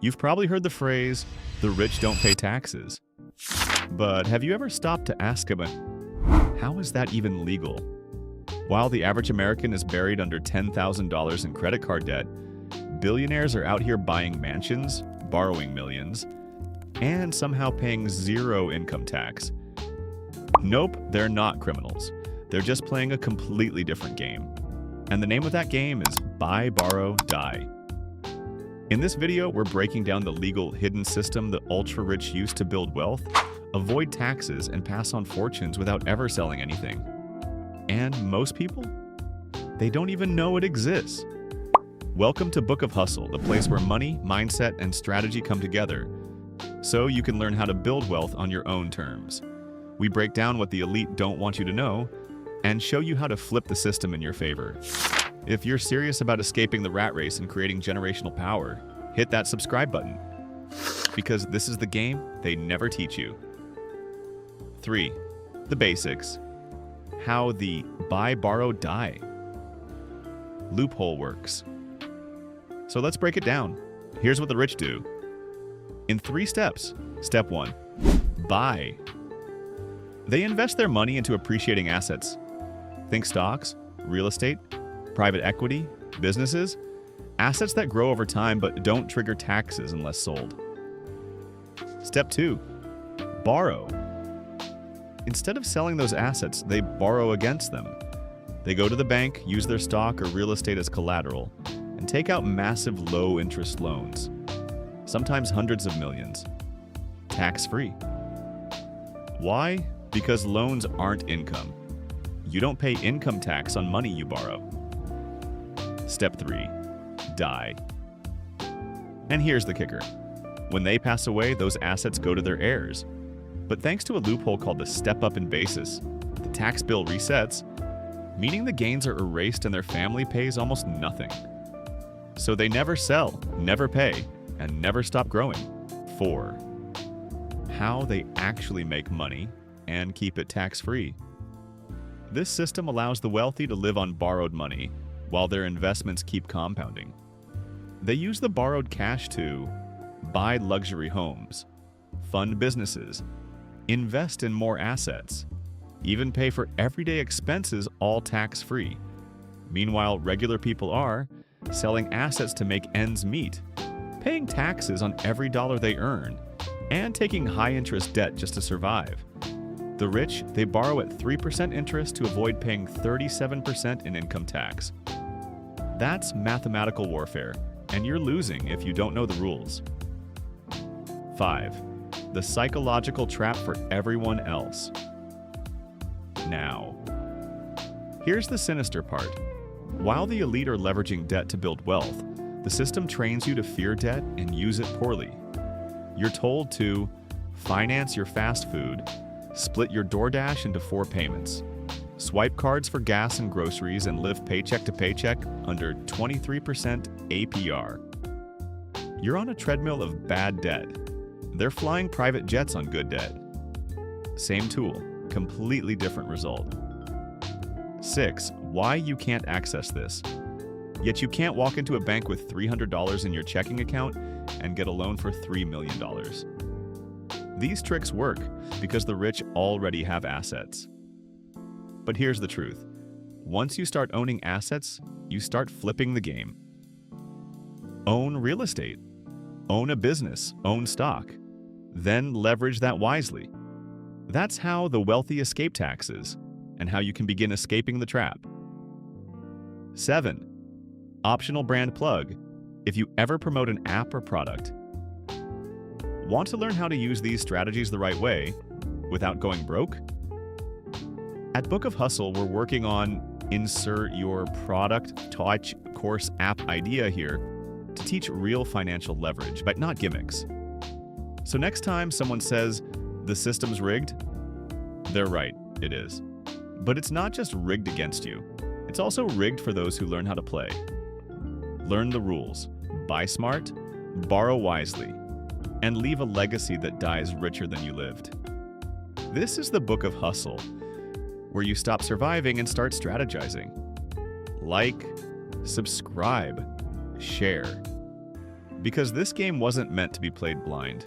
You've probably heard the phrase, the rich don't pay taxes. But have you ever stopped to ask about how is that even legal? While the average American is buried under $10,000 in credit card debt, billionaires are out here buying mansions, borrowing millions, and somehow paying zero income tax. Nope, they're not criminals. They're just playing a completely different game. And the name of that game is buy, borrow, die. In this video, we're breaking down the legal hidden system the ultra-rich use to build wealth, avoid taxes, and pass on fortunes without ever selling anything. And most people? They don't even know it exists. Welcome to Book of Hustle, the place where money, mindset, and strategy come together, so you can learn how to build wealth on your own terms. We break down what the elite don't want you to know, and show you how to flip the system in your favor. If you're serious about escaping the rat race and creating generational power, hit that subscribe button, because this is the game they never teach you. 3. The basics. How the buy, borrow, die loophole works. So let's break it down. Here's what the rich do. In 3 steps. Step 1. Buy. They invest their money into appreciating assets. Think stocks, real estate, private equity, businesses, assets that grow over time but don't trigger taxes unless sold. Step 2. Borrow. Instead of selling those assets, they borrow against them. They go to the bank, use their stock or real estate as collateral, and take out massive low-interest loans, sometimes hundreds of millions, tax-free. Why? Because loans aren't income. You don't pay income tax on money you borrow. Step 3. Die. And here's the kicker. When they pass away, those assets go to their heirs. But thanks to a loophole called the step-up in basis, the tax bill resets, meaning the gains are erased and their family pays almost nothing. So they never sell, never pay, and never stop growing. 4. How they actually make money and keep it tax-free. This system allows the wealthy to live on borrowed money while their investments keep compounding. They use the borrowed cash to buy luxury homes, fund businesses, invest in more assets, even pay for everyday expenses all tax-free. Meanwhile, regular people are selling assets to make ends meet, paying taxes on every dollar they earn, and taking high-interest debt just to survive. The rich, they borrow at 3% interest to avoid paying 37% in income tax. That's mathematical warfare, and you're losing if you don't know the rules. 5. The psychological trap for everyone else. Now, here's the sinister part. While the elite are leveraging debt to build wealth, the system trains you to fear debt and use it poorly. You're told to finance your fast food, split your DoorDash into 4 payments, swipe cards for gas and groceries, and live paycheck to paycheck under 23% APR. You're on a treadmill of bad debt. They're flying private jets on good debt. Same tool, completely different result. 6. Why you can't access this. Yet you can't walk into a bank with $300 in your checking account and get a loan for $3 million. These tricks work because the rich already have assets. But here's the truth. Once you start owning assets, you start flipping the game. Own real estate. Own a business. Own stock. Then leverage that wisely. That's how the wealthy escape taxes, and how you can begin escaping the trap. 7. Optional brand plug. If you ever promote an app or product. Want to learn how to use these strategies the right way without going broke? At Book of Hustle, we're working on insert your product touch course app idea here to teach real financial leverage, but not gimmicks. So next time someone says the system's rigged, they're right, it is. But it's not just rigged against you. It's also rigged for those who learn how to play. Learn the rules, buy smart, borrow wisely, and leave a legacy that dies richer than you lived. This is the Book of Hustle, where you stop surviving and start strategizing. Like, subscribe, share. Because this game wasn't meant to be played blind.